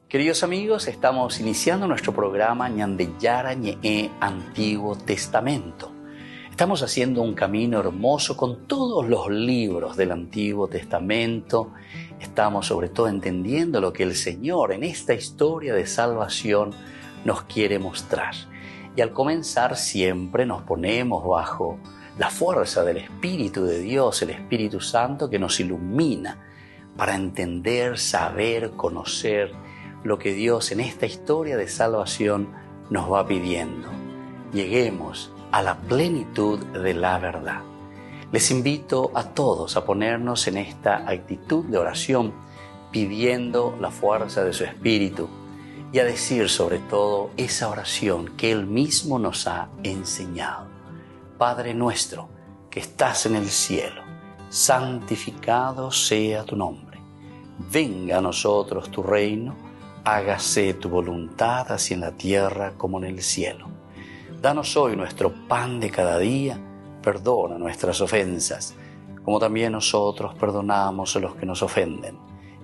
Queridos amigos, estamos iniciando nuestro programa Ñandeyara Ñe'e Antiguo Testamento. Estamos haciendo un camino hermoso con todos los libros del Antiguo Testamento. Estamos sobre todo entendiendo lo que el Señor en esta historia de salvación nos quiere mostrar. Y al comenzar siempre nos ponemos bajo la fuerza del Espíritu de Dios, el Espíritu Santo que nos ilumina para entender, saber, conocer lo que Dios en esta historia de salvación nos va pidiendo. Lleguemos a la plenitud de la verdad. Les invito a todos a ponernos en esta actitud de oración, pidiendo la fuerza de su Espíritu y a decir sobre todo esa oración que Él mismo nos ha enseñado. Padre nuestro que estás en el cielo, santificado sea tu nombre. Venga a nosotros tu reino, hágase tu voluntad así en la tierra como en el cielo. Danos hoy nuestro pan de cada día, perdona nuestras ofensas, como también nosotros perdonamos a los que nos ofenden.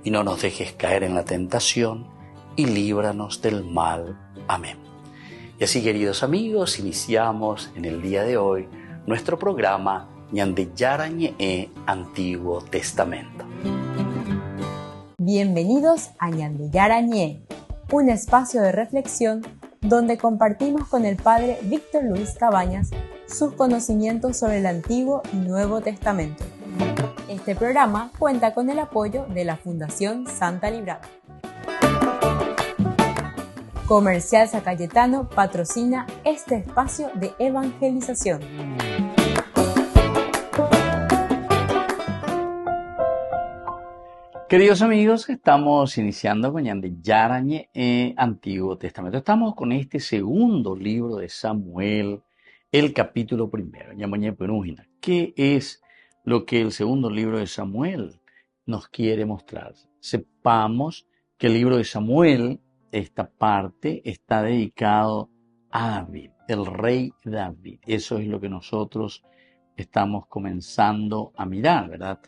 Y no nos dejes caer en la tentación, y líbranos del mal. Amén. Y así, queridos amigos, iniciamos en el día de hoy nuestro programa Ñandeyara Ñe'e Antiguo Testamento. Bienvenidos a Ñandeyara Ñe'e, un espacio de reflexión donde compartimos con el Padre Víctor Luis Cabañas sus conocimientos sobre el Antiguo y Nuevo Testamento. Este programa cuenta con el apoyo de la Fundación Santa Librada. Comercial San Cayetano patrocina este espacio de evangelización. Queridos amigos, estamos iniciando con Ñandeyara Ñe'e Antiguo Testamento. Estamos con este segundo libro de Samuel, el capítulo primero, Ñamoñé Penúgina. ¿Qué es lo que el segundo libro de Samuel nos quiere mostrar? Sepamos que el libro de Samuel, esta parte, está dedicado a David, el rey David. Eso es lo que nosotros estamos comenzando a mirar, ¿verdad?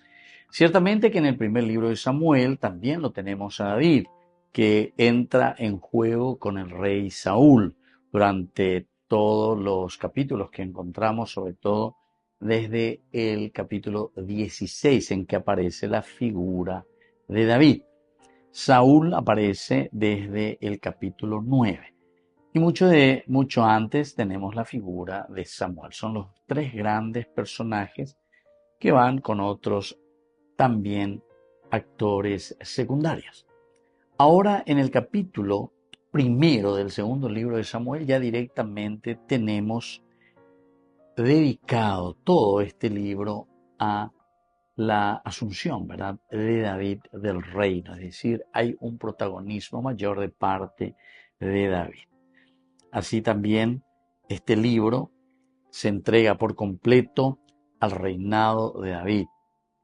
Ciertamente que en el primer libro de Samuel también lo tenemos a David, que entra en juego con el rey Saúl durante todos los capítulos que encontramos, sobre todo desde el capítulo 16, en que aparece la figura de David. Saúl aparece desde el capítulo 9. Y mucho antes tenemos la figura de Samuel. Son los tres grandes personajes que van con otros también actores secundarios. Ahora en el capítulo primero del segundo libro de Samuel ya directamente tenemos dedicado todo este libro a la asunción, ¿verdad?, de David del reino, es decir, hay un protagonismo mayor de parte de David. Así también este libro se entrega por completo al reinado de David,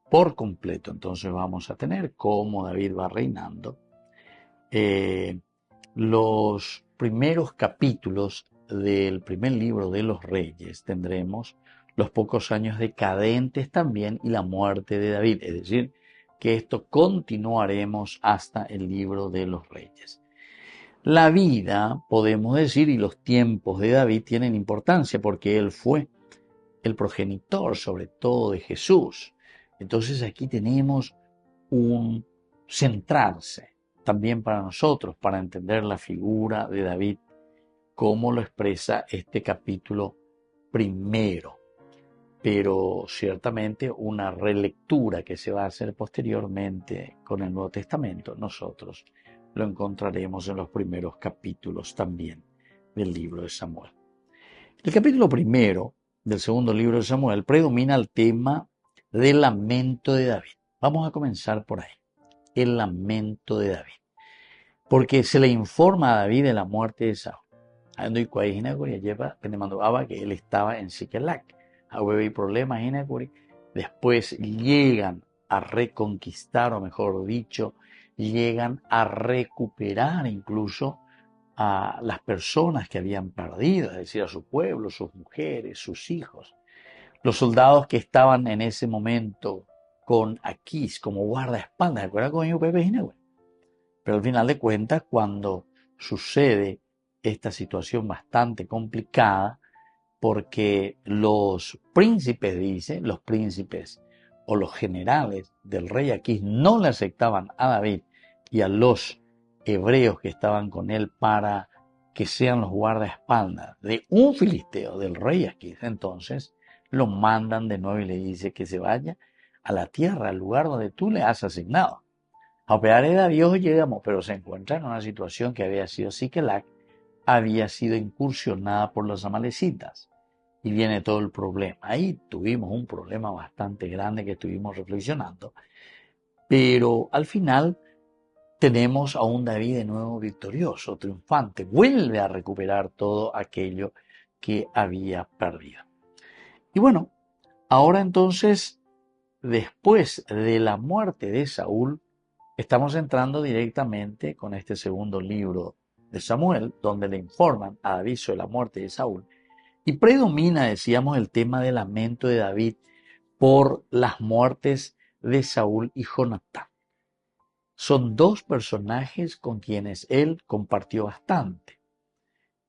por completo. Entonces vamos a tener cómo David va reinando. Los primeros capítulos del primer libro de los Reyes tendremos los pocos años decadentes también y la muerte de David, es decir, que esto continuaremos hasta el libro de los Reyes. La vida, podemos decir, y los tiempos de David tienen importancia porque él fue el progenitor, sobre todo, de Jesús. Entonces aquí tenemos un centrarse también para nosotros, para entender la figura de David, cómo lo expresa este capítulo primero. Pero ciertamente una relectura que se va a hacer posteriormente con el Nuevo Testamento, nosotros lo encontraremos en los primeros capítulos también del libro de Samuel. El capítulo primero del segundo libro de Samuel predomina el tema del lamento de David. Vamos a comenzar por ahí, el lamento de David. Porque se le informa a David de la muerte de Saúl. Que él estaba en Siquelac. Hay problemas, después llegan a reconquistar, o mejor dicho, llegan a recuperar incluso a las personas que habían perdido, es decir, a su pueblo, sus mujeres, sus hijos. Los soldados que estaban en ese momento con Aquís como guardaespaldas, ¿recuerdan con ellos Pepe Ginebra? Pero al final de cuentas, cuando sucede esta situación bastante complicada, porque los príncipes, los príncipes o los generales del rey Aquís no le aceptaban a David y a los hebreos que estaban con él para que sean los guardaespaldas de un filisteo del rey Aquís. Entonces lo mandan de nuevo y le dice que se vaya a la tierra, al lugar donde tú le has asignado. A operar era Dios llegamos, pero se encuentra en una situación que había sido Siquelac, había sido incursionada por los amalecitas. Y viene todo el problema. Ahí tuvimos un problema bastante grande que estuvimos reflexionando. Pero al final tenemos a un David de nuevo victorioso, triunfante. Vuelve a recuperar todo aquello que había perdido. Y bueno, ahora entonces, después de la muerte de Saúl, estamos entrando directamente con este segundo libro de Samuel, donde le informan a David sobre la muerte de Saúl. Y predomina, decíamos, el tema del lamento de David por las muertes de Saúl y Jonatán. Son dos personajes con quienes él compartió bastante.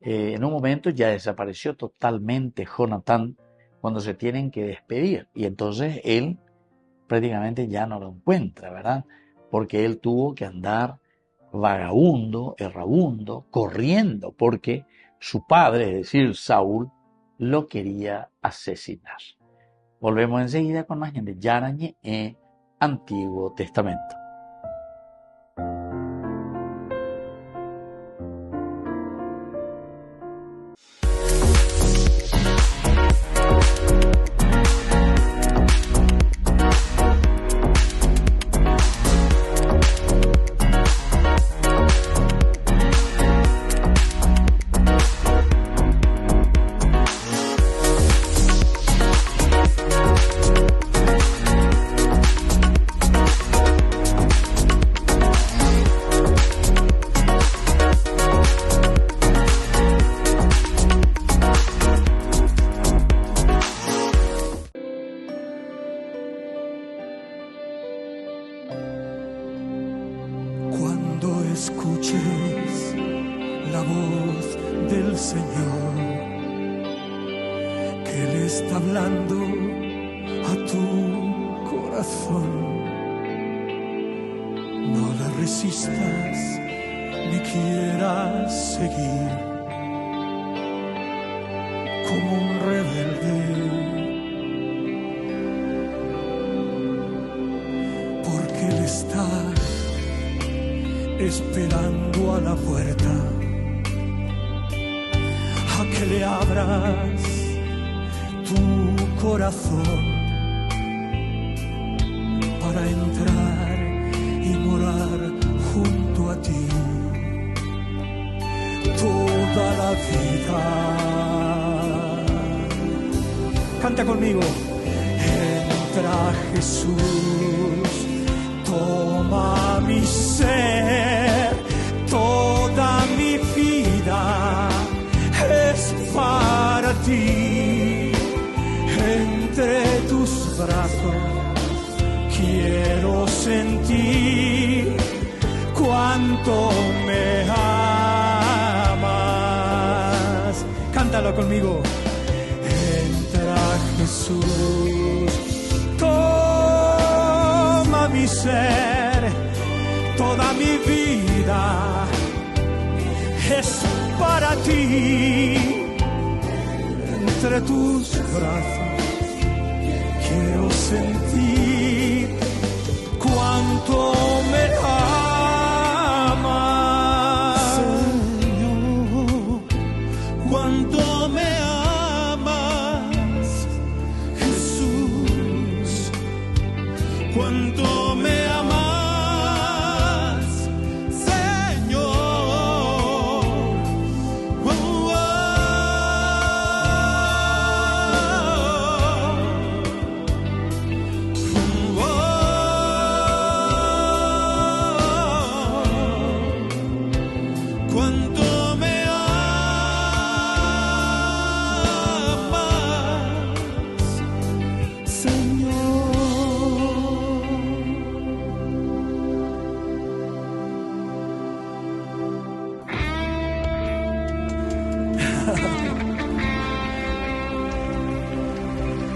En un momento ya desapareció totalmente Jonatán cuando se tienen que despedir. Y entonces él prácticamente ya no lo encuentra, ¿verdad? Porque él tuvo que andar vagabundo, errabundo, corriendo, porque su padre, es decir, Saúl, lo quería asesinar. Volvemos enseguida con más de Yarañe en Antiguo Testamento. Escuches la voz del Señor, que le está hablando a tu corazón. No la resistas ni quieras seguir como un rebelde, porque Él está esperando a la puerta a que le abras tu corazón para entrar y morar junto a ti toda la vida. Canta conmigo. Entra Jesús, toma mi ser, toda mi vida es para ti. Entre tus brazos quiero sentir cuánto me amas. Cántalo conmigo. Entra Jesús, toma mi ser, toda mi vida es para ti. Entre tus brazos quiero sentir cuánto me amas, Señor, cuánto me amas, Jesús, cuánto me amas, Señor. Cuánto me amas, Señor.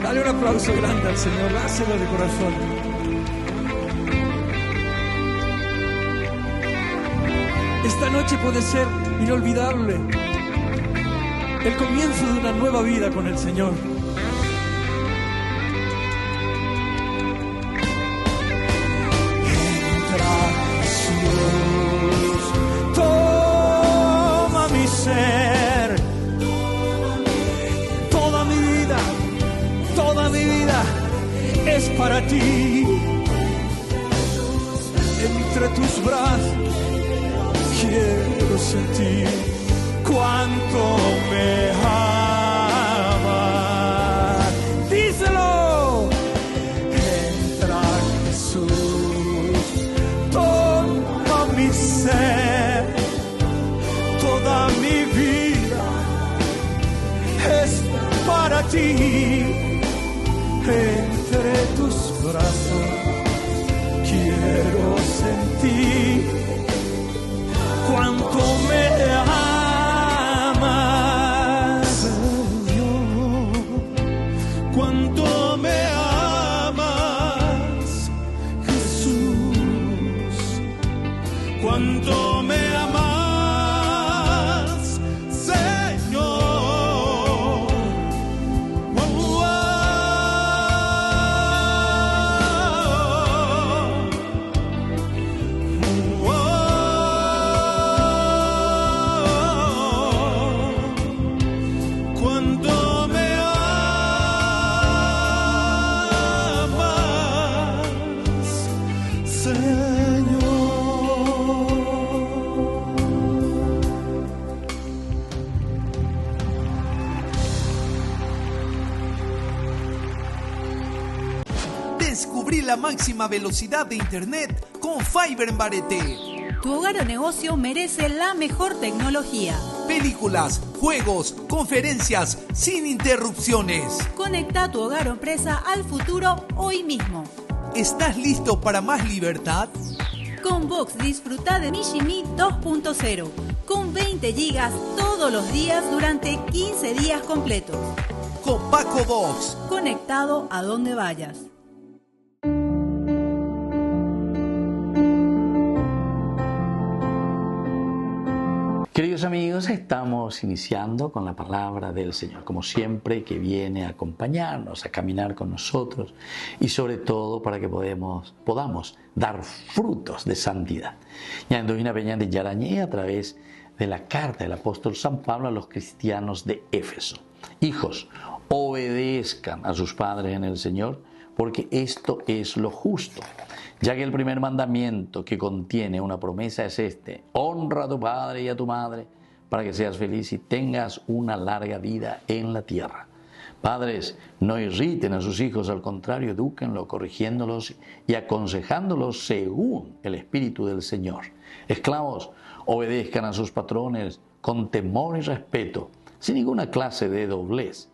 Dale un aplauso grande al Señor, dáselo de corazón. Esta noche puede ser inolvidable, el comienzo de una nueva vida con el Señor. Entra Jesús, toma mi ser, toda mi vida es para ti. Entre tus brazos quiero sentir cuánto me amas. Díselo. Entra Jesús, toma mi ser, toda mi vida es para ti. Entre tus brazos quiero sentir cuánto me amas, Señor, cuánto me amas, Jesús, cuánto me amas, Señor. Descubrí la máxima velocidad de internet con Fiber en Barete. Tu hogar o negocio merece la mejor tecnología. Películas, juegos, conferencias, sin interrupciones. Conecta tu hogar o empresa al futuro hoy mismo. ¿Estás listo para más libertad? Con Vox disfruta de Mishimi 2.0 con 20 gigas todos los días durante 15 días completos. Con Paco Vox. Conectado a donde vayas. Queridos amigos, estamos iniciando con la palabra del Señor, como siempre, que viene a acompañarnos, a caminar con nosotros y sobre todo para que podamos dar frutos de santidad. Ñandovina Peña de Yarañé a través de la carta del apóstol San Pablo a los cristianos de Éfeso. Hijos, obedezcan a sus padres en el Señor, porque esto es lo justo. Ya que el primer mandamiento que contiene una promesa es este: honra a tu padre y a tu madre para que seas feliz y tengas una larga vida en la tierra. Padres, no irriten a sus hijos, al contrario, edúquenlos, corrigiéndolos y aconsejándolos según el Espíritu del Señor. Esclavos, obedezcan a sus patrones con temor y respeto, sin ninguna clase de doblez,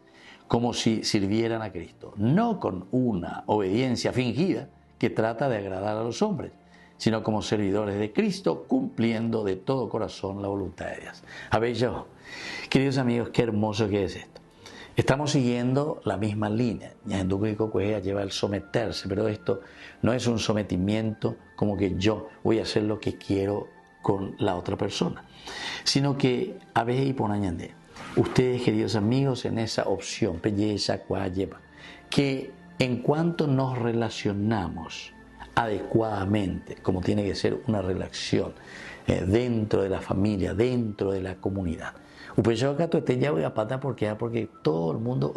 como si sirvieran a Cristo, no con una obediencia fingida que trata de agradar a los hombres, sino como servidores de Cristo, cumpliendo de todo corazón la voluntad de Dios. A ver, queridos amigos, qué hermoso que es esto. Estamos siguiendo la misma línea. Ñandúquico lleva el someterse, pero esto no es un sometimiento como que yo voy a hacer lo que quiero con la otra persona, sino que a veces y por añadir, ustedes, queridos amigos, en esa opción, que en cuanto nos relacionamos adecuadamente, como tiene que ser una relación dentro de la familia, dentro de la comunidad. Porque todo el mundo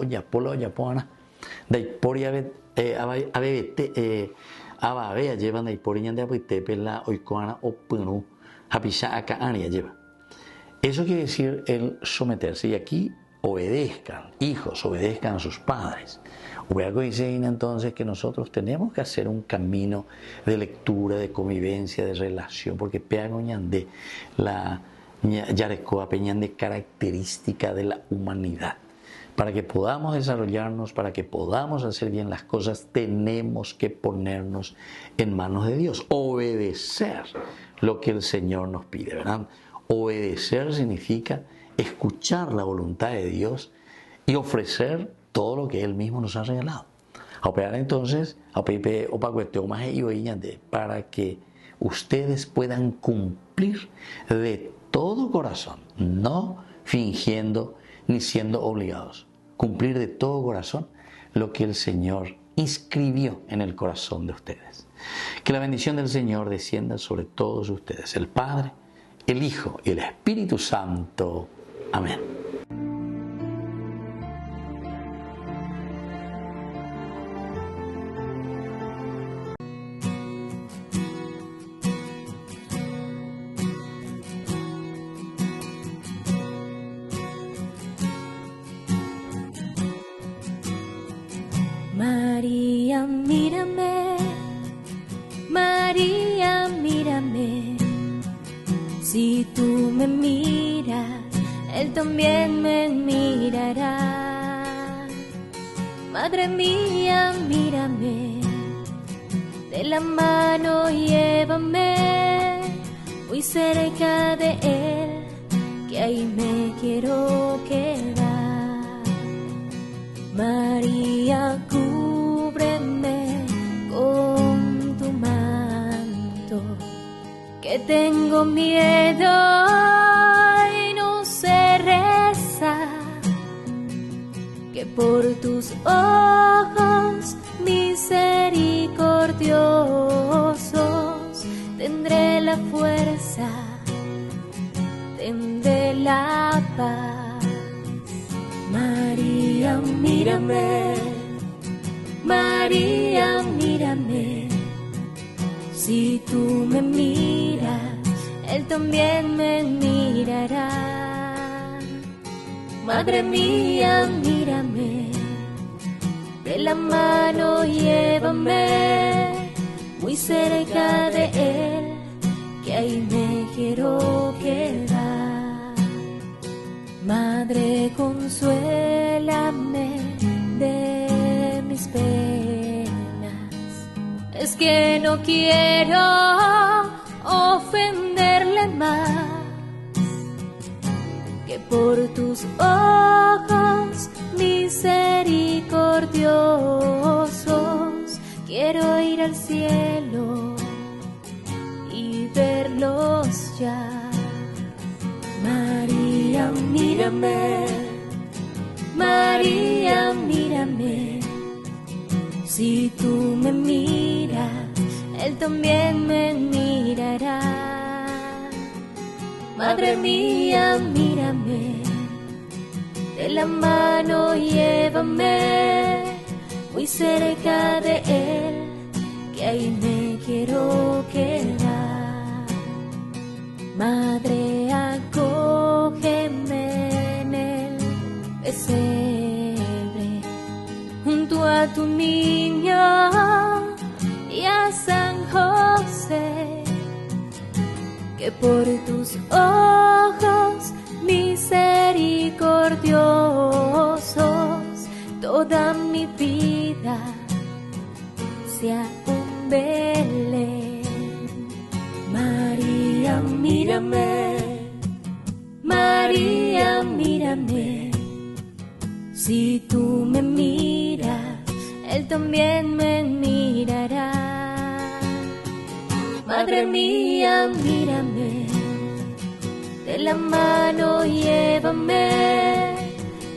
eso quiere decir el someterse. Y aquí obedezcan, hijos, obedezcan a sus padres. Luego dice entonces que nosotros tenemos que hacer un camino de lectura, de convivencia, de relación, porque pegan de la yarecoa peñan de característica de la humanidad. Para que podamos desarrollarnos, para que podamos hacer bien las cosas, tenemos que ponernos en manos de Dios, obedecer lo que el Señor nos pide, ¿verdad? Obedecer significa escuchar la voluntad de Dios y ofrecer todo lo que Él mismo nos ha regalado. A operar entonces, para que ustedes puedan cumplir de todo corazón, no fingiendo ni siendo obligados. Cumplir de todo corazón lo que el Señor inscribió en el corazón de ustedes. Que la bendición del Señor descienda sobre todos ustedes, el Padre, el Hijo y el Espíritu Santo. Amén. María, mírame, María, mírame. Si tú me miras, Él también me mirará. Madre mía, mírame, de la mano llévame, muy cerca de Él, que ahí me quiero quedar. María, cúbreme con tu manto, que tengo miedo y no sé rezar, que por tus ojos misericordiosos tendré la fuerza, tendré la paz. María, mírame, María, mírame. Si tú me miras, Él también me mirará. Madre mía, mírame, de la mano llévame, muy cerca de Él, que ahí me quiero quedar. Madre, consuélame de mis penas, es que no quiero ofenderle más, que por tus ojos misericordiosos quiero ir al cielo y verlos ya. María, mírame, María, mírame. Si tú me miras, Él también me mirará. Madre mía, mírame, de la mano llévame, muy cerca de Él, que ahí me quiero quedar. Madre, acógeme en el pesebre, junto a tu niño y a San José, que por tus ojos misericordiosos toda mi vida sea un Belén. María, mírame, María, mírame. Si tú me miras, Él también me mirará. Madre mía, mírame, de la mano llévame,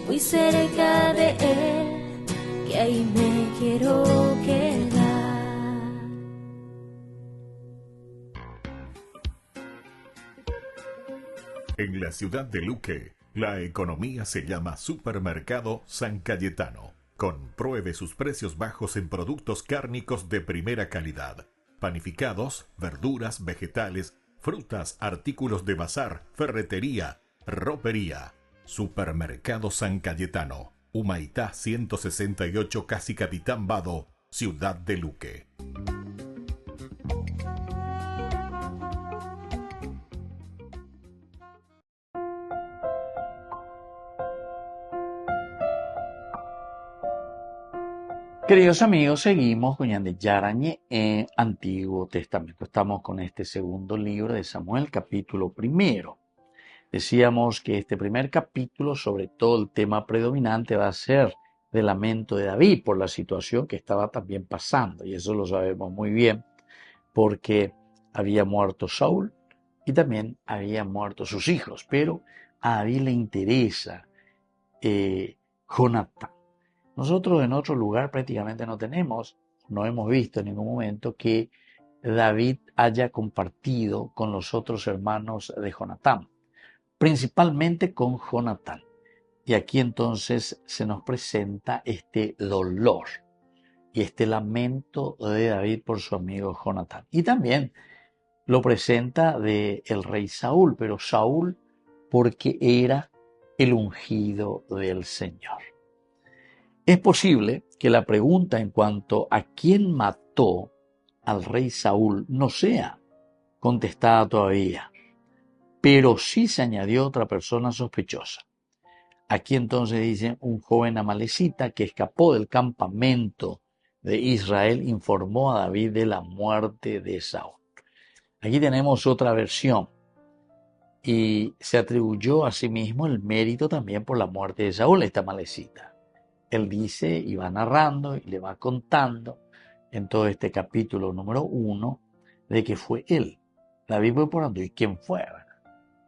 muy cerca de Él, que ahí me quiero quedar. En la ciudad de Luque, la economía se llama Supermercado San Cayetano. Compruebe sus precios bajos en productos cárnicos de primera calidad. Panificados, verduras, vegetales, frutas, artículos de bazar, ferretería, ropería. Supermercado San Cayetano. Humaitá 168, Casi Capitán Vado, ciudad de Luque. Queridos amigos, seguimos con Yarañe en Antiguo Testamento. Estamos con este segundo libro de Samuel, capítulo 1. Decíamos que este primer capítulo, sobre todo el tema predominante, va a ser del lamento de David por la situación que estaba también pasando. Y eso lo sabemos muy bien porque había muerto Saúl y también habían muerto sus hijos. Pero a David le interesa Jonatán. Nosotros en otro lugar prácticamente no hemos visto en ningún momento que David haya compartido con los otros hermanos de Jonatán, principalmente con Jonatán. Y aquí entonces se nos presenta este dolor y este lamento de David por su amigo Jonatán. Y también lo presenta del rey Saúl, pero Saúl porque era el ungido del Señor. Es posible que la pregunta en cuanto a quién mató al rey Saúl no sea contestada todavía, pero sí se añadió otra persona sospechosa. Aquí entonces dice un joven amalecita que escapó del campamento de Israel informó a David de la muerte de Saúl. Aquí tenemos otra versión y se atribuyó a sí mismo el mérito también por la muerte de Saúl, esta amalecita. Él dice y va narrando y le va contando en todo este capítulo número 1 de que fue él. David fue por ¿y quién fue?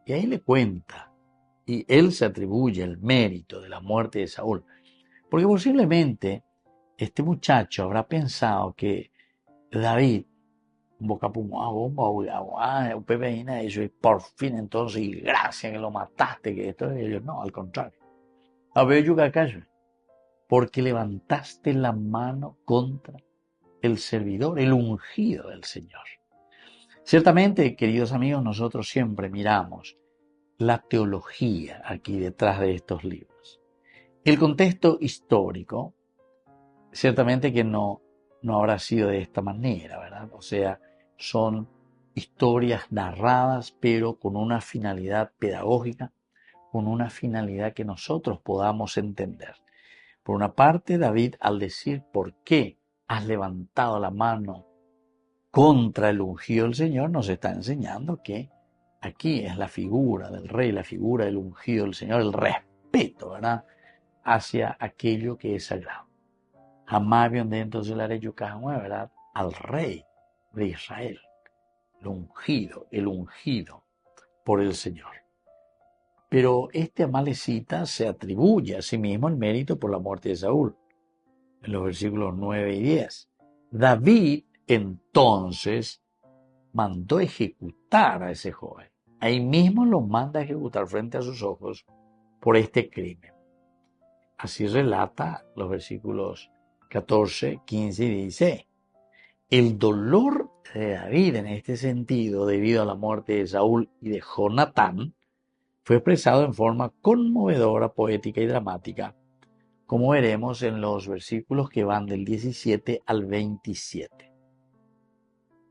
Y ahí le cuenta y él se atribuye el mérito de la muerte de Saúl. Porque posiblemente este muchacho habrá pensado que David, y por fin entonces, y gracias que lo mataste, que esto y ellos, no, al contrario. Porque levantaste la mano contra el servidor, el ungido del Señor. Ciertamente, queridos amigos, nosotros siempre miramos la teología aquí detrás de estos libros. El contexto histórico, ciertamente que no habrá sido de esta manera, ¿verdad? O sea, son historias narradas, pero con una finalidad pedagógica, con una finalidad que nosotros podamos entender. Por una parte, David, al decir por qué has levantado la mano contra el ungido del Señor, nos está enseñando que aquí es la figura del rey, la figura del ungido del Señor, el respeto, ¿verdad?, hacia aquello que es sagrado. Jamás vio entonces la ¿verdad?, al rey de Israel, el ungido por el Señor. Pero este amalecita se atribuye a sí mismo el mérito por la muerte de Saúl, en los versículos 9 y 10. David entonces mandó ejecutar a ese joven. Ahí mismo lo manda a ejecutar frente a sus ojos por este crimen. Así relata los versículos 14, 15 y 16. El dolor de David en este sentido, debido a la muerte de Saúl y de Jonatán, fue expresado en forma conmovedora, poética y dramática, como veremos en los versículos que van del 17 al 27.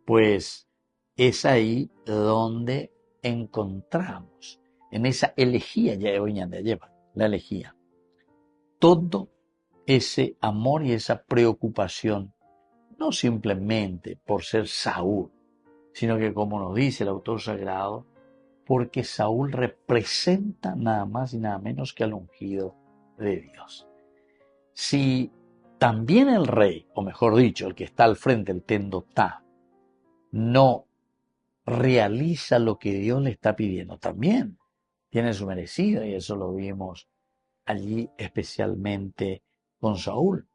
Pues es ahí donde encontramos, en esa elegía, la elegía, todo ese amor y esa preocupación, no simplemente por ser Saúl, sino que, como nos dice el autor sagrado, porque Saúl representa nada más y nada menos que al ungido de Dios. Si también el rey, o mejor dicho, el que está al frente, el Tendotá, no realiza lo que Dios le está pidiendo, también tiene su merecido, y eso lo vimos allí especialmente con Saúl,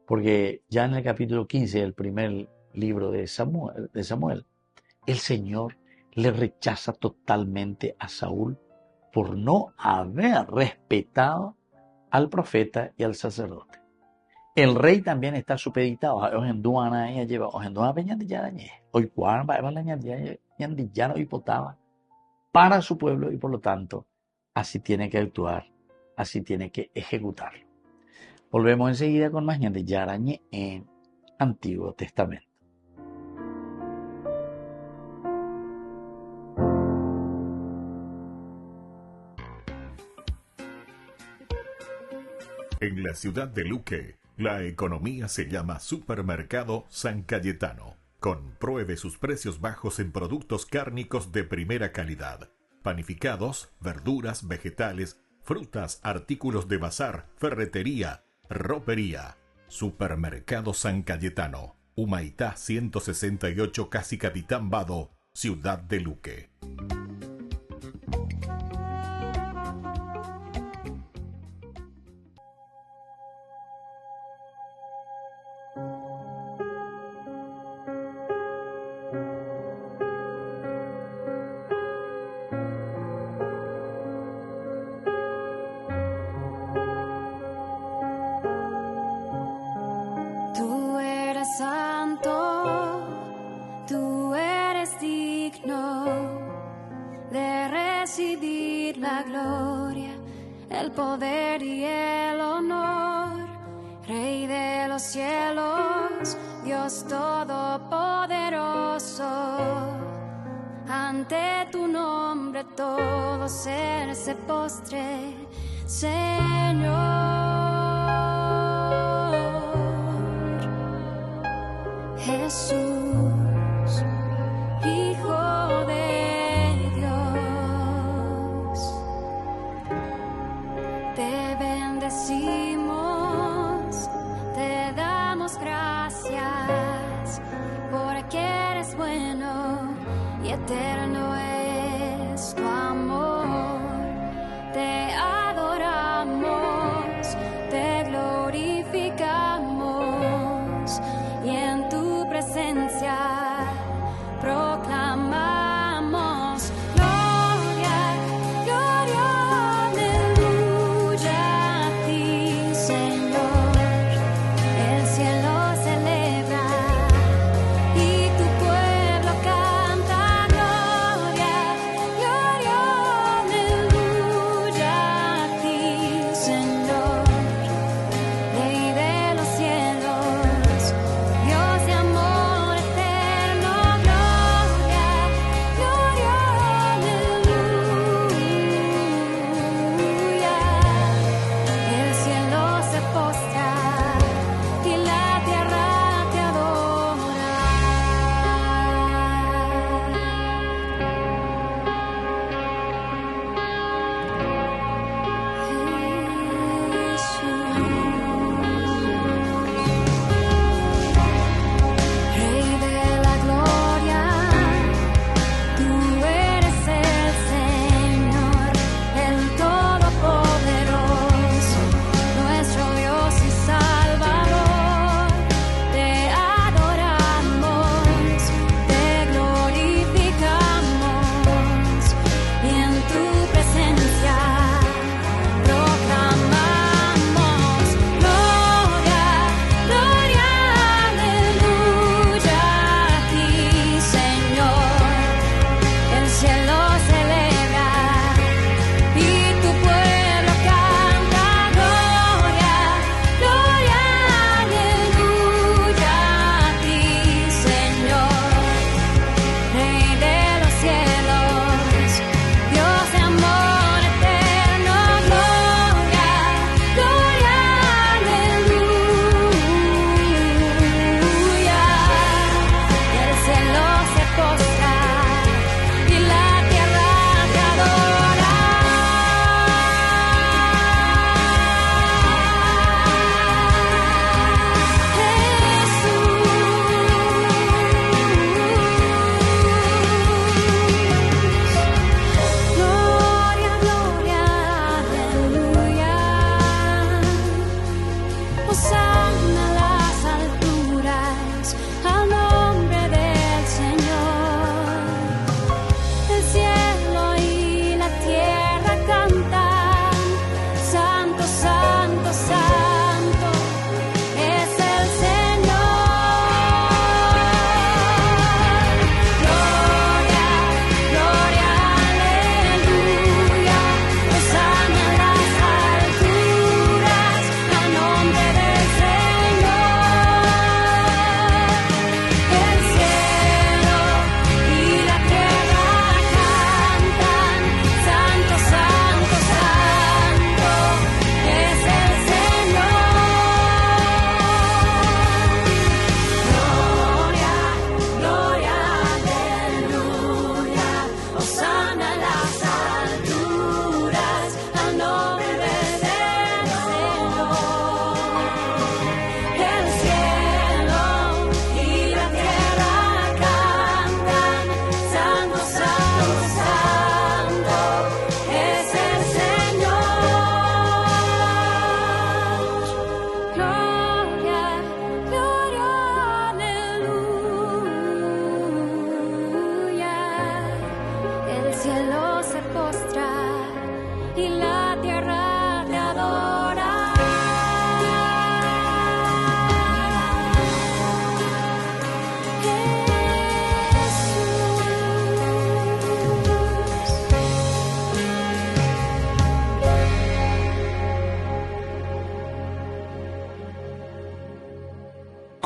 porque ya en el capítulo 15 del primer libro de Samuel, el Señor le rechaza totalmente a Saúl por no haber respetado al profeta y al sacerdote. El rey también está supeditado. Para su pueblo y por lo tanto así tiene que actuar, así tiene que ejecutarlo. Volvemos enseguida con más de Yarañe en Antiguo Testamento. En la ciudad de Luque, la economía se llama Supermercado San Cayetano. Compruebe sus precios bajos en productos cárnicos de primera calidad. panificados, verduras, vegetales, frutas, artículos de bazar, ferretería, ropería. Supermercado San Cayetano, Humaitá 168, Casi Capitán Vado, Ciudad de Luque. La gloria, el poder y el honor, Rey de los cielos, Dios todopoderoso. Ante tu nombre todo ser se postre, Señor. Jesús, Hijo de te damos gracias, porque eres bueno y eterno es tu amor. Te adoramos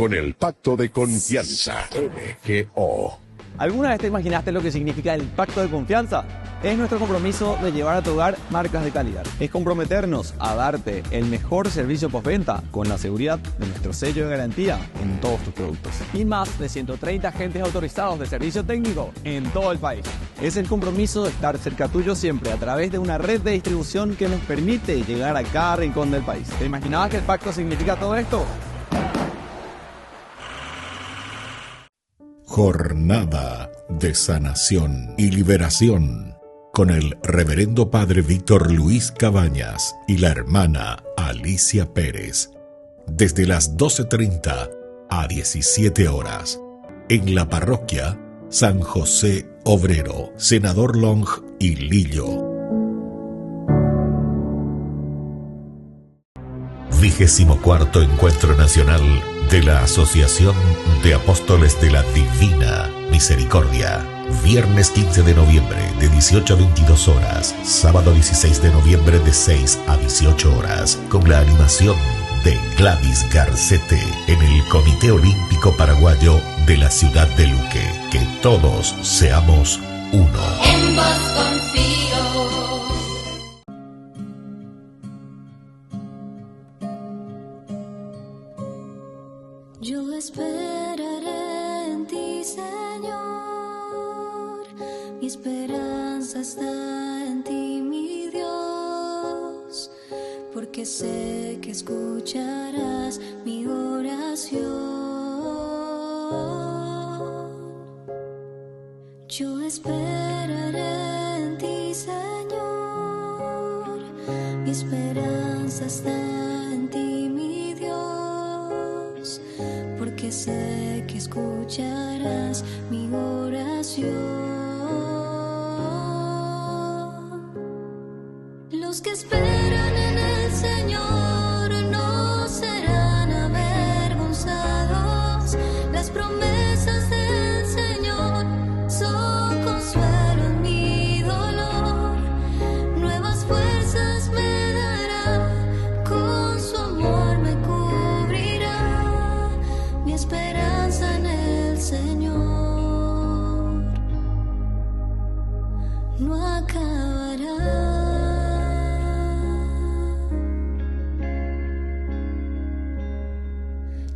con el Pacto de Confianza. MGO. ¿Alguna vez te imaginaste lo que significa el Pacto de Confianza? Es nuestro compromiso de llevar a tu hogar marcas de calidad. Es comprometernos a darte el mejor servicio postventa con la seguridad de nuestro sello de garantía en todos tus productos. Y más de 130 agentes autorizados de servicio técnico en todo el país. Es el compromiso de estar cerca tuyo siempre a través de una red de distribución que nos permite llegar a cada rincón del país. ¿Te imaginabas que el pacto significa todo esto? Jornada de sanación y liberación con el reverendo padre Víctor Luis Cabañas y la hermana Alicia Pérez, desde las 12:30 a 17 horas, en la parroquia San José Obrero, Senador Long y Lillo. 24º Encuentro Nacional de la Asociación de Apóstoles de la Divina Misericordia. Viernes 15 de noviembre de 18 a 22 horas. Sábado 16 de noviembre de 6 a 18 horas. Con la animación de Gladys Garcete en el Comité Olímpico Paraguayo de la ciudad de Luque. Que todos seamos uno. En vos confío. Yo esperaré en ti, Señor. Mi esperanza está en ti, mi Dios, porque sé que escucharás mi oración. Yo esperaré en ti, Señor. Mi esperanza está en ti, mi Dios, porque sé que escucharás mi oración. Los que esperan en el Señor no serán avergonzados. Las promesas del Señor son consuelo en mi dolor. Nuevas fuerzas me dará, con su amor me cubrirá. Mi esperanza en el Señor no acabará.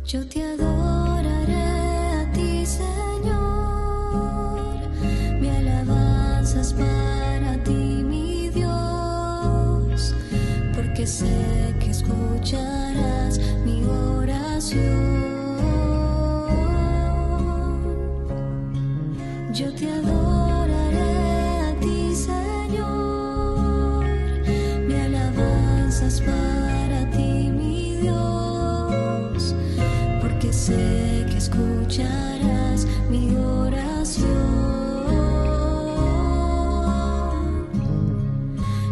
Yo te adoraré a ti, Señor. Mi alabanza es para ti, mi Dios, porque sé que escucharás mi oración. Yo te adoraré a ti, Señor. Mi alabanza es para ti, mi Dios, porque sé que escucharás mi oración.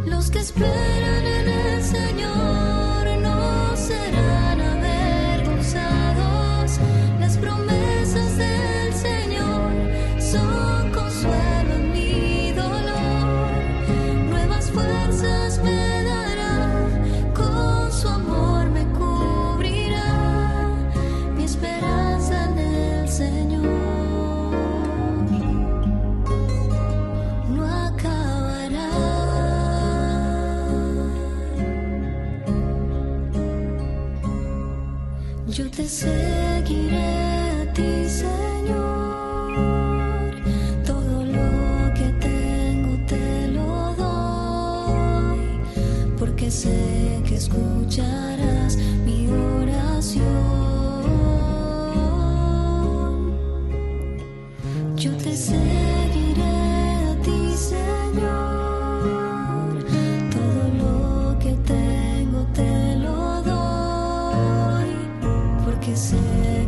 Los que esperan en el Señor no serán avergonzados. Las promesas del Señor son consuelo en mi dolor. Nuevas fuerzas me dará, con su amor me cubrirá. Mi esperanza en el Señor no acabará. Yo te seguiré a ti, Señor. Todo lo que tengo te lo doy, porque sé que escucharás mi oración. Yo te seguiré a ti, Señor. Todo lo que tengo te lo doy, porque sé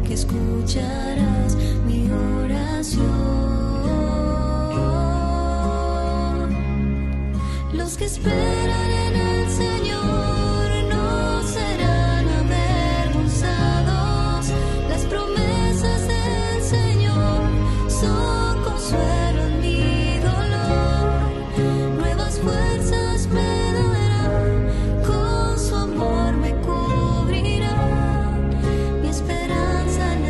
que escucharás mi oración. Los que esperan en el Señor no serán avergonzados. Las promesas del Señor son consuelo en mi dolor. Nuevas fuerzas me dará, con su amor me cubrirá. Mi esperanza en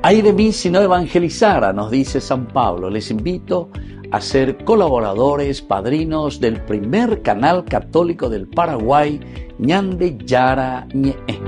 Ay de mí si no evangelizara, nos dice San Pablo. Les invito a ser colaboradores, padrinos del primer canal católico del Paraguay, Ñande Yara Ñe'e.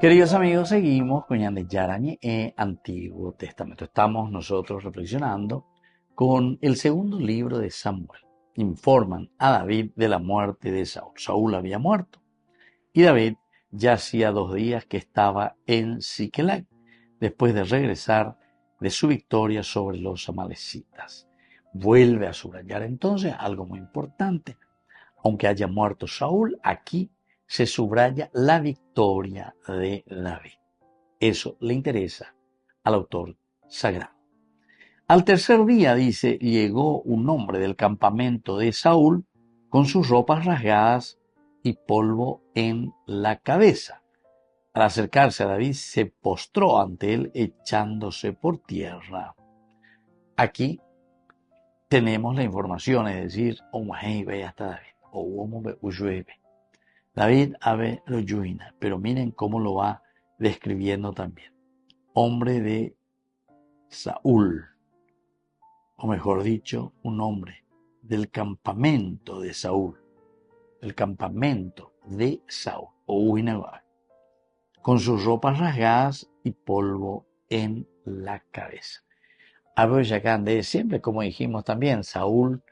Queridos amigos, seguimos con Ñande Yara Ñe'e, Antiguo Testamento. Estamos nosotros reflexionando con el segundo libro de Samuel. Informan a David de la muerte de Saúl. Saúl había muerto y David ya hacía 2 días que estaba en Siquelag, después de regresar de su victoria sobre los amalecitas. Vuelve a subrayar entonces algo muy importante. Aunque haya muerto Saúl, aquí se subraya la victoria de David. Eso le interesa al autor sagrado. Al tercer día, dice, llegó un hombre del campamento de Saúl con sus ropas rasgadas y polvo en la cabeza. Al acercarse a David, se postró ante él echándose por tierra. Aquí tenemos la información, es decir, David ave lo yuina, pero miren cómo lo va describiendo también. Hombre de Saúl, o mejor dicho, un hombre del campamento de Saúl, el campamento de Saúl, o Uinaguabe, con sus ropas rasgadas y polvo en la cabeza. Aboyacán, siempre, como dijimos también, Saúl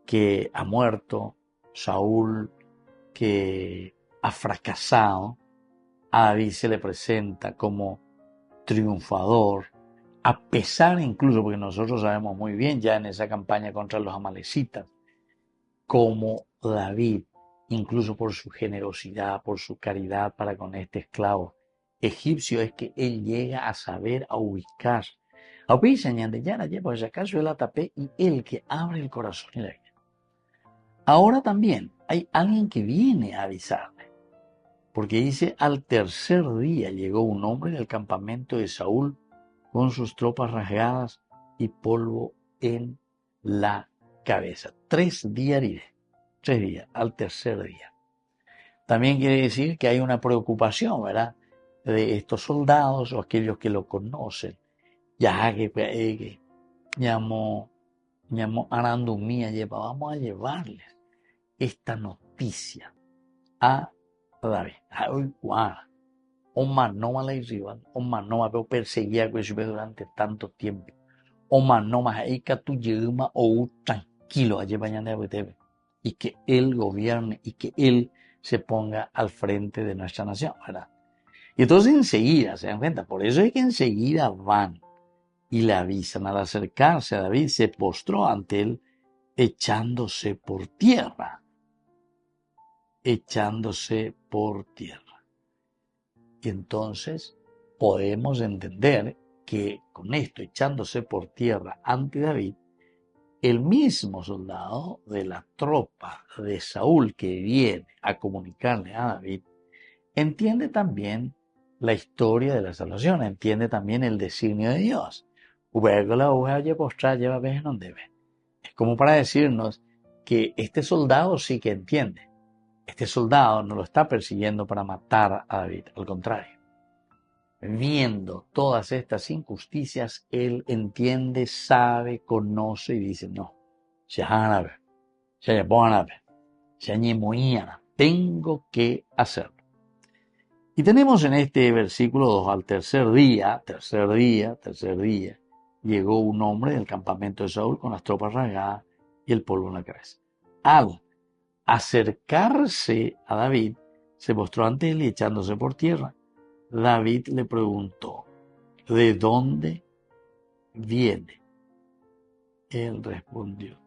que ha muerto, Saúl que ha fracasado, a David se le presenta como triunfador, a pesar incluso, porque nosotros sabemos muy bien ya en esa campaña contra los amalecitas, como David, incluso por su generosidad, por su caridad para con este esclavo egipcio, es que él llega a saber, a ubicar. Pues acaso él atapé y él que abre el corazón y la vida. Ahora también hay alguien que viene a avisarle, porque dice, al tercer día llegó un hombre del campamento de Saúl con sus tropas rasgadas y polvo en la cabeza. 3 días diré, 3 días, al tercer día. También quiere decir que hay una preocupación, ¿verdad?, de estos soldados o aquellos que lo conocen. Ya que llamó Arandumía, vamos a llevarles esta noticia a David. Omar no me la rival, Omar no me perseguía durante tanto tiempo. Omar no me ha tu yema o tranquilo allí mañana y que él gobierne y que él se ponga al frente de nuestra nación, ¿verdad? Y entonces enseguida se dan cuenta, por eso es que enseguida van y le avisan. Al acercarse a David, se postró ante él echándose por tierra. Echándose por tierra. Y entonces podemos entender que con esto, echándose por tierra ante David, el mismo soldado de la tropa de Saúl que viene a comunicarle a David, entiende también la historia de la salvación, entiende también el designio de Dios. Es como para decirnos que este soldado sí que entiende. Este soldado no lo está persiguiendo para matar a David, al contrario. Viendo todas estas injusticias, él entiende, sabe, conoce y dice, no, tengo que hacerlo. Y tenemos en este versículo 2, al tercer día, llegó un hombre del campamento de Saúl con las tropas rasgadas y el polvo en la cabeza. Al acercarse a David, se postró ante él y echándose por tierra. David le preguntó, ¿de dónde viene Él respondió,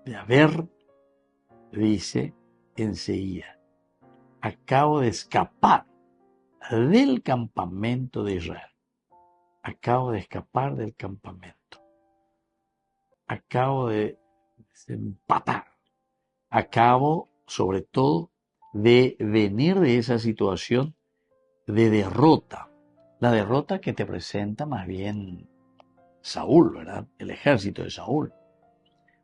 de haber, dice enseguida, acabo de escapar del campamento de Israel. Acabo de escapar del campamento. Acabo de desempatar. Acabo, sobre todo, de venir de esa situación de derrota. La derrota que te presenta más bien Saúl, ¿verdad? El ejército de Saúl.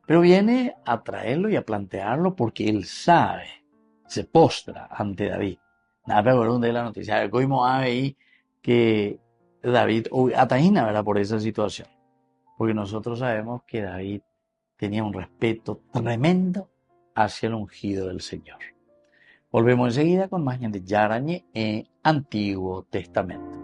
Pero viene a traerlo y a plantearlo porque él sabe, se postra ante David. Nada, pero de la noticia de Coimo ahí que David, atajina, ¿verdad? Por esa situación. Porque nosotros sabemos que David tenía un respeto tremendo hacia el ungido del Señor. Volvemos enseguida con más de Yarañe en Antiguo Testamento.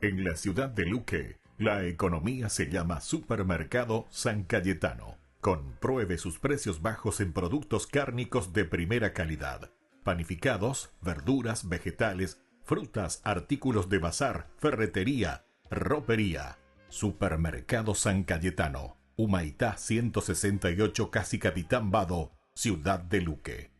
En la ciudad de Luque, la economía se llama Supermercado San Cayetano. Compruebe sus precios bajos en productos cárnicos de primera calidad. Panificados, verduras, vegetales, frutas, artículos de bazar, ferretería, ropería. Supermercado San Cayetano. Humaitá 168, Casi Capitán Vado, ciudad de Luque.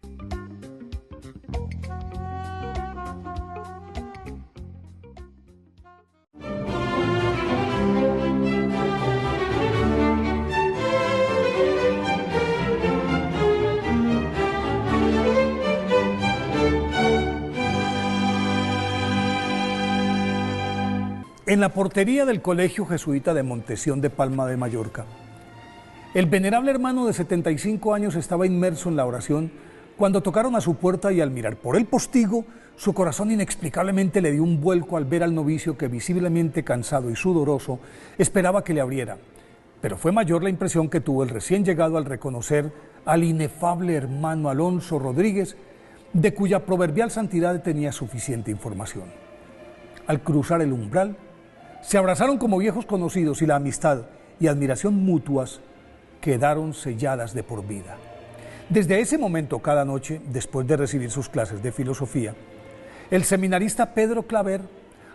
En la portería del Colegio Jesuita de Montesión de Palma de Mallorca, el venerable hermano de 75 años estaba inmerso en la oración cuando tocaron a su puerta y al mirar por el postigo, su corazón inexplicablemente le dio un vuelco al ver al novicio que visiblemente cansado y sudoroso esperaba que le abriera. Pero fue mayor la impresión que tuvo el recién llegado al reconocer al inefable hermano Alonso Rodríguez, de cuya proverbial santidad tenía suficiente información. Al cruzar el umbral, se abrazaron como viejos conocidos y la amistad y admiración mutuas quedaron selladas de por vida. Desde ese momento, cada noche, después de recibir sus clases de filosofía, el seminarista Pedro Claver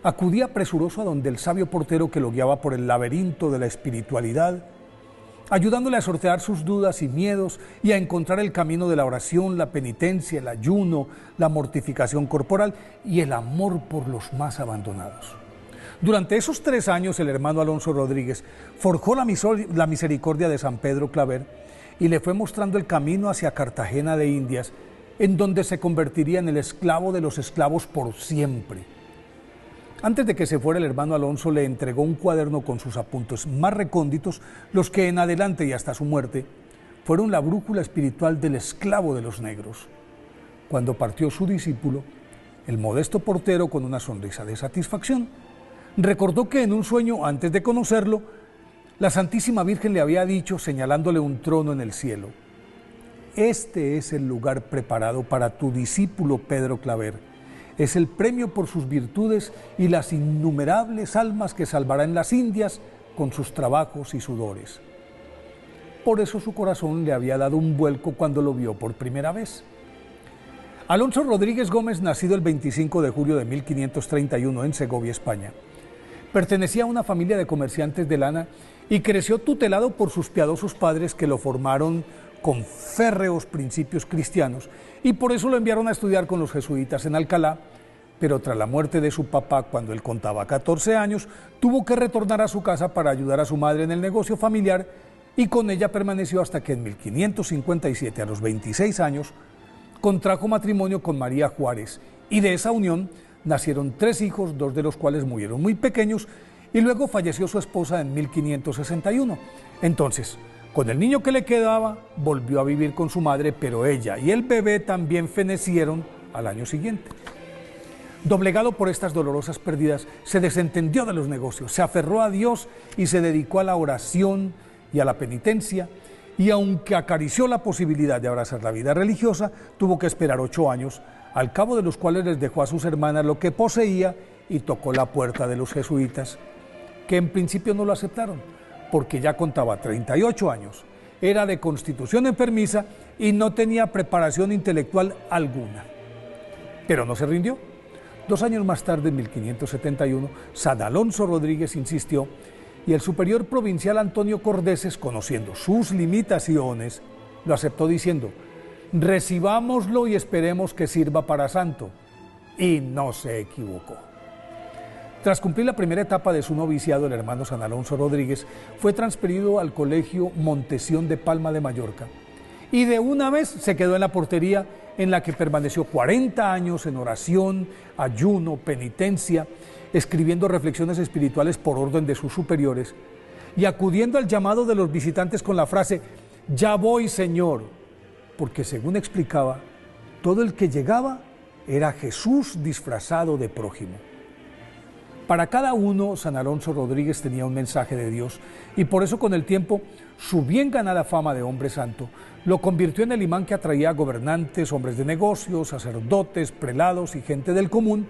acudía presuroso a donde el sabio portero que lo guiaba por el laberinto de la espiritualidad, ayudándole a sortear sus dudas y miedos y a encontrar el camino de la oración, la penitencia, el ayuno, la mortificación corporal y el amor por los más abandonados. Durante esos 3 años, el hermano Alonso Rodríguez forjó la misericordia de San Pedro Claver y le fue mostrando el camino hacia Cartagena de Indias, en donde se convertiría en el esclavo de los esclavos por siempre. Antes de que se fuera, el hermano Alonso le entregó un cuaderno con sus apuntes más recónditos, los que en adelante y hasta su muerte fueron la brújula espiritual del esclavo de los negros. Cuando partió su discípulo, el modesto portero, con una sonrisa de satisfacción, recordó que en un sueño, antes de conocerlo, la Santísima Virgen le había dicho, señalándole un trono en el cielo: este es el lugar preparado para tu discípulo Pedro Claver. Es el premio por sus virtudes y las innumerables almas que salvará en las Indias con sus trabajos y sudores. Por eso su corazón le había dado un vuelco cuando lo vio por primera vez. Alonso Rodríguez Gómez, nacido el 25 de julio de 1531 en Segovia, España, pertenecía a una familia de comerciantes de lana y creció tutelado por sus piadosos padres, que lo formaron con férreos principios cristianos, y por eso lo enviaron a estudiar con los jesuitas en Alcalá. Pero tras la muerte de su papá, cuando él contaba 14 años, tuvo que retornar a su casa para ayudar a su madre en el negocio familiar, y con ella permaneció hasta que en 1557, a los 26 años, contrajo matrimonio con María Juárez, y de esa unión nacieron 3 hijos, 2 de los cuales murieron muy pequeños, y luego falleció su esposa en 1561. Entonces, con el niño que le quedaba, volvió a vivir con su madre, pero ella y el bebé también fenecieron al año siguiente. Doblegado por estas dolorosas pérdidas, se desentendió de los negocios, se aferró a Dios y se dedicó a la oración y a la penitencia, y aunque acarició la posibilidad de abrazar la vida religiosa, tuvo que esperar 8 años, al cabo de los cuales les dejó a sus hermanas lo que poseía y tocó la puerta de los jesuitas, que en principio no lo aceptaron, porque ya contaba 38 años, era de constitución enfermiza y no tenía preparación intelectual alguna. pero no se rindió. 2 años más tarde, en 1571, San Alonso Rodríguez insistió y el superior provincial Antonio Cordeses, conociendo sus limitaciones, lo aceptó diciendo: recibámoslo y esperemos que sirva para santo. Y no se equivocó. Tras cumplir la primera etapa de su noviciado, el hermano San Alonso Rodríguez fue transferido al colegio Montesión de Palma de Mallorca y de una vez se quedó en la portería, en la que permaneció 40 años en oración, ayuno, penitencia, escribiendo reflexiones espirituales por orden de sus superiores y acudiendo al llamado de los visitantes con la frase: ya voy, Señor, porque según explicaba, todo el que llegaba era Jesús disfrazado de prójimo. Para cada uno, San Alonso Rodríguez tenía un mensaje de Dios y por eso con el tiempo su bien ganada fama de hombre santo lo convirtió en el imán que atraía a gobernantes, hombres de negocios, sacerdotes, prelados y gente del común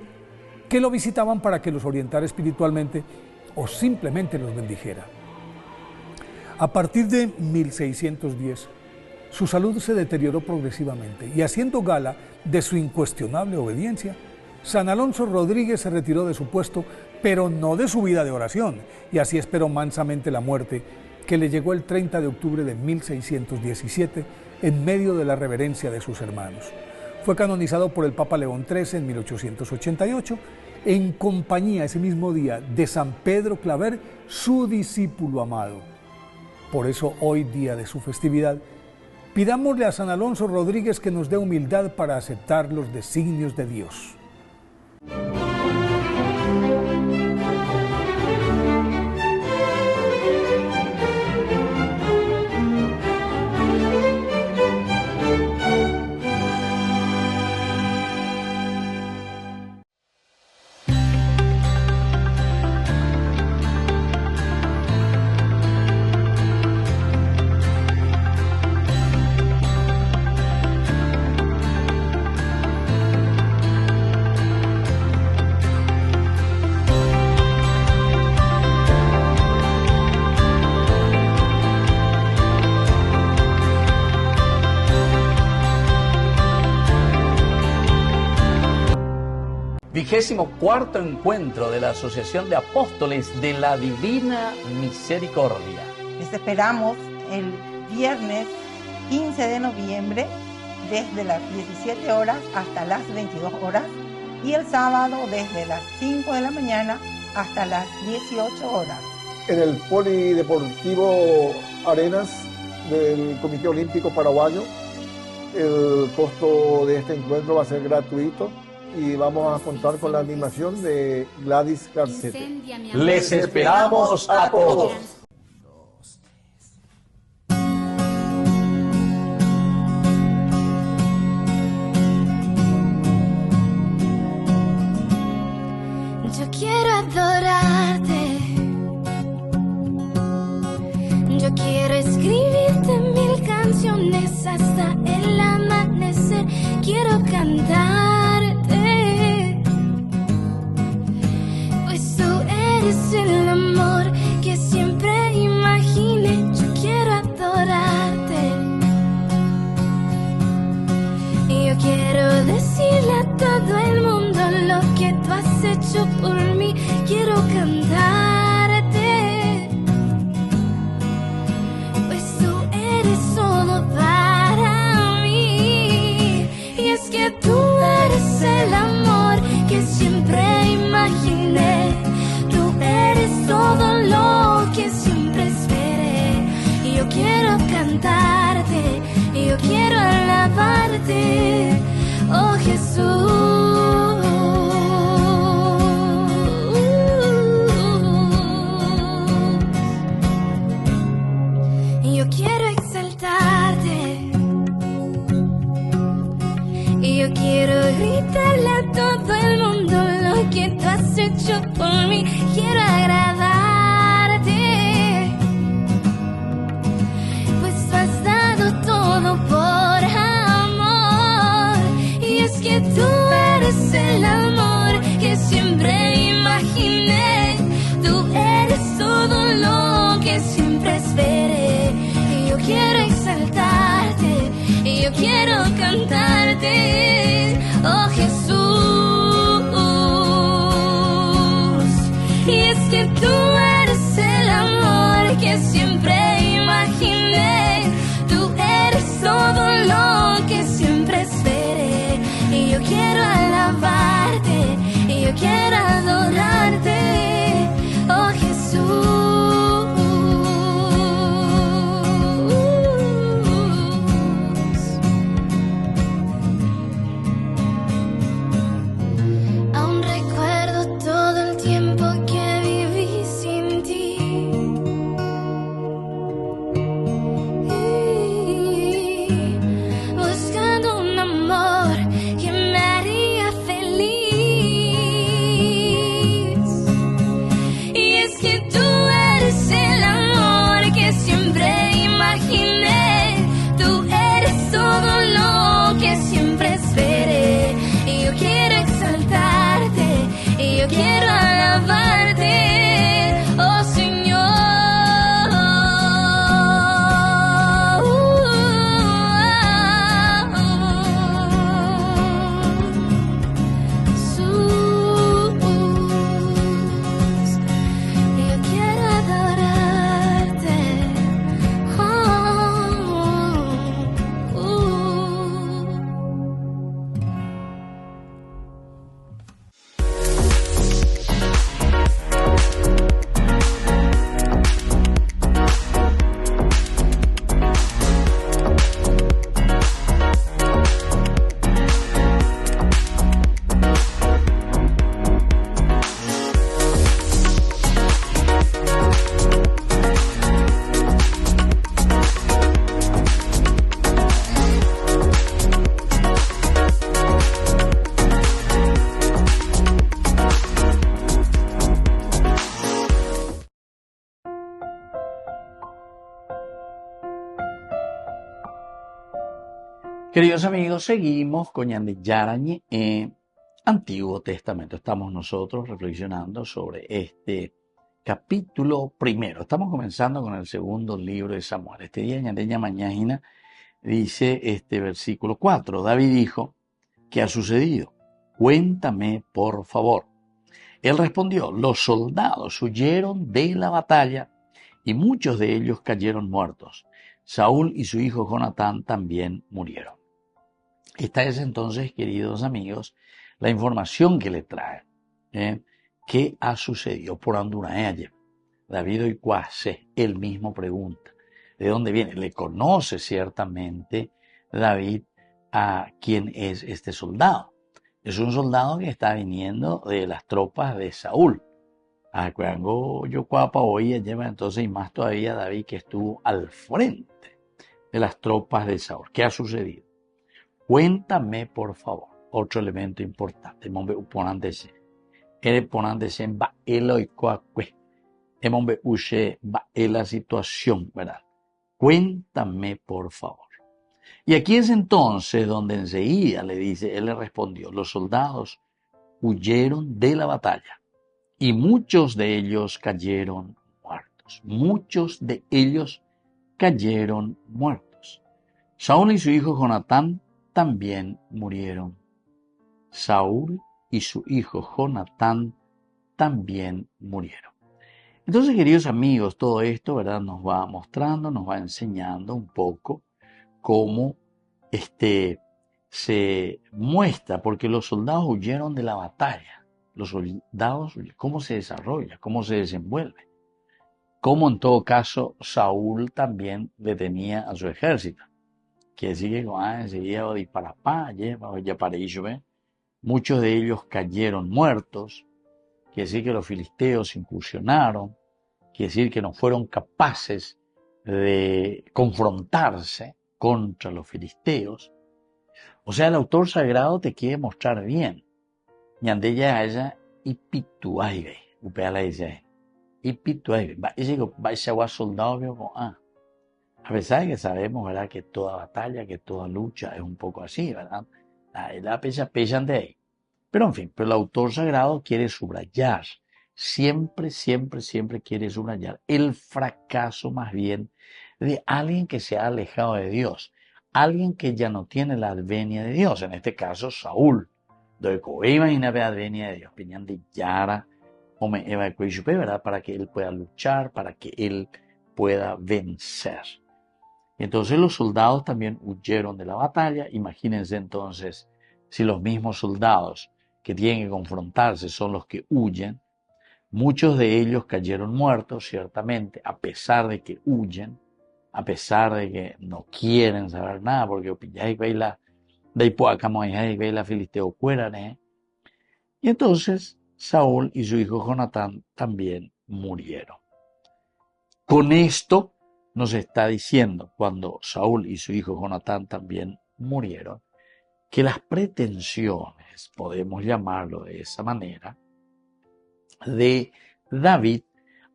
que lo visitaban para que los orientara espiritualmente o simplemente los bendijera. A partir de 1610, su salud se deterioró progresivamente y haciendo gala de su incuestionable obediencia, San Alonso Rodríguez se retiró de su puesto, pero no de su vida de oración, y así esperó mansamente la muerte, que le llegó el 30 de octubre de 1617, en medio de la reverencia de sus hermanos. Fue canonizado por el Papa León XIII en 1888, en compañía ese mismo día de San Pedro Claver, su discípulo amado. Por eso, hoy, día de su festividad, pidámosle a San Alonso Rodríguez que nos dé humildad para aceptar los designios de Dios. Cuarto encuentro de la Asociación de Apóstoles de la Divina Misericordia. Les esperamos el viernes 15 de noviembre desde las 17 horas hasta las 22 horas y el sábado desde las 5 de la mañana hasta las 18 horas. En el Polideportivo Arenas del Comité Olímpico Paraguayo, el costo de este encuentro va a ser gratuito y vamos a contar con la animación de Gladys Garcete. Les esperamos a todos. Yo quiero adorarte, yo quiero escribirte 1000 canciones hasta el amanecer, quiero cantarte, pues tú eres el amor que siempre imaginé, yo quiero adorarte, y yo quiero decirle a todo el mundo lo que tú has hecho por mí, quiero cantarte, pues tú eres todo para mí, y es que tú eres el amor que siempre imaginé, tú eres todo lo que siempre esperé, y yo quiero cantarte, y yo quiero alabarte, oh Jesús. Yo quiero exaltarte, y yo quiero gritarle a todo el mundo lo que tú has hecho por mí, quiero agradarte, pues tú has dado todo por amor, y es que tú eres el amor que siempre imaginé, tú eres todo lo que siempre esperé, y yo quiero exaltarte, y yo quiero cantarte, oh Jesús. que tú eres el amor que siempre imaginé. Tú eres todo lo que siempre esperé. Y yo quiero alabarte, y yo quiero adorarte, oh Jesús. Aún recuerdo todo el tiempo que viví sin ti. Buscando un amor que me haría feliz. Y es que tú eres el amor que siempre imaginé. Tú eres todo lo que siempre esperé. Y yo quiero exaltarte, y yo quiero alabarte, oh Señor. Jesús, yo quiero adorarte. Queridos amigos, seguimos con Ñandeyarañe en Antiguo Testamento. Estamos nosotros reflexionando sobre este capítulo primero. Estamos comenzando con el segundo libro de Samuel. Este día Ñandeña Mañana dice este versículo 4. David dijo, ¿qué ha sucedido? Cuéntame, por favor. Él respondió, los soldados huyeron de la batalla y muchos de ellos cayeron muertos. Saúl y su hijo Jonatán también murieron. Esta es entonces, queridos amigos, la información que le trae. ¿Qué ha sucedido por Anduraella? David hoy cuase, él mismo pregunta. ¿De dónde viene? Le conoce ciertamente David a quién es este soldado. Es un soldado que está viniendo de las tropas de Saúl. Cuando yo cuapa hoy lleva entonces y más todavía David que estuvo al frente de las tropas de Saúl. ¿Qué ha sucedido? Cuéntame, por favor. Otro elemento importante. Mombe uponandese. Ere ponandese va eloicoacue. Mombe ushe va la situación, ¿verdad? Cuéntame, por favor. Y aquí es entonces donde enseguida le dice, él le respondió, los soldados huyeron de la batalla y muchos de ellos cayeron muertos. Muchos de ellos cayeron muertos. Saúl y su hijo Jonatán también murieron. Saúl y su hijo Jonatán también murieron. Entonces, queridos amigos, todo esto, ¿verdad?, nos va mostrando, nos va enseñando un poco cómo se muestra, porque los soldados huyeron de la batalla. Los soldados, cómo se desarrolla, cómo se desenvuelve. Cómo en todo caso Saúl también detenía a su ejército. Quiere decir que enseguida disparapá, ya para ello, muchos de ellos cayeron muertos. Quiere decir que los filisteos incursionaron. Quiere decir que no fueron capaces de confrontarse contra los filisteos. O sea, el autor sagrado te quiere mostrar bien. Ñandeya haya ipituaibe, upeala ella. Ipituaibe, va a soldado, a pesar de que sabemos, ¿verdad?, que toda batalla, que toda lucha es un poco así, ¿verdad? La pesan de ahí. Pero en fin, pero el autor sagrado quiere subrayar, siempre quiere subrayar el fracaso más bien de alguien que se ha alejado de Dios, alguien que ya no tiene la advenia de Dios, en este caso Saúl. Imagínate la advenia de Dios, piñan de Yara, ¿verdad? Para que él pueda luchar, para que él pueda vencer. Y entonces los soldados también huyeron de la batalla. Imagínense entonces, si los mismos soldados que tienen que confrontarse son los que huyen, muchos de ellos cayeron muertos, ciertamente, a pesar de que huyen, a pesar de que no quieren saber nada, porque filisteo cueran. Y entonces Saúl y su hijo Jonatán también murieron. Con esto nos está diciendo, cuando Saúl y su hijo Jonatán también murieron, que las pretensiones, podemos llamarlo de esa manera, de David,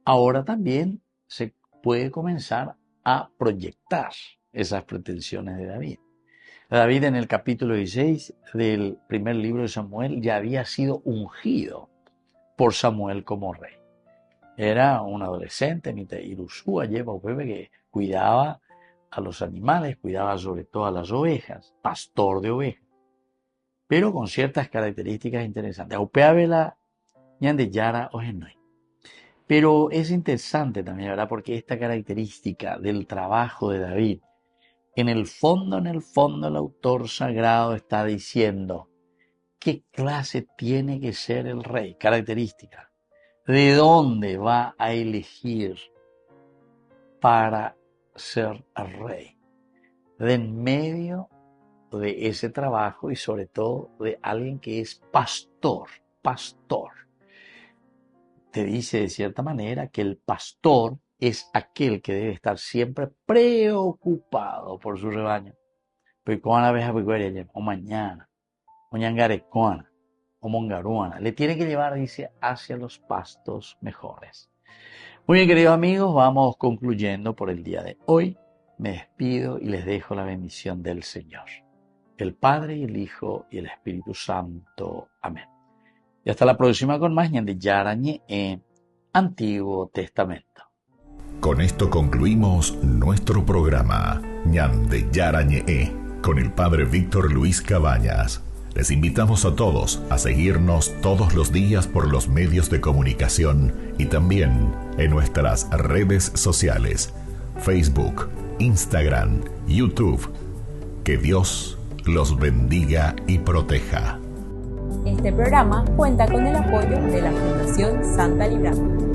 ahora también se puede comenzar a proyectar esas pretensiones de David. David, en el capítulo 16 del primer libro de Samuel, ya había sido ungido por Samuel como rey. Era un adolescente, que cuidaba a los animales, cuidaba sobre todo a las ovejas, pastor de ovejas, pero con ciertas características interesantes. Pero es interesante también, ¿verdad? Porque esta característica del trabajo de David, en el fondo, el autor sagrado está diciendo qué clase tiene que ser el rey, característica. ¿De dónde va a elegir para ser rey? De en medio de ese trabajo y sobre todo de alguien que es pastor. Te dice de cierta manera que el pastor es aquel que debe estar siempre preocupado por su rebaño. O mañana, o mongaruana. Le tiene que llevar, dice, hacia los pastos mejores. Muy bien, queridos amigos, vamos concluyendo por el día de hoy. Me despido y les dejo la bendición del Señor, el Padre y el Hijo y el Espíritu Santo. Amén. Y hasta la próxima con más Ñande Yarañe en Antiguo Testamento. Con esto concluimos nuestro programa Ñande Yarañe con el Padre Víctor Luis Cabañas. Les invitamos a todos a seguirnos todos los días por los medios de comunicación y también en nuestras redes sociales, Facebook, Instagram, YouTube. Que Dios los bendiga y proteja. Este programa cuenta con el apoyo de la Fundación Santa Librada.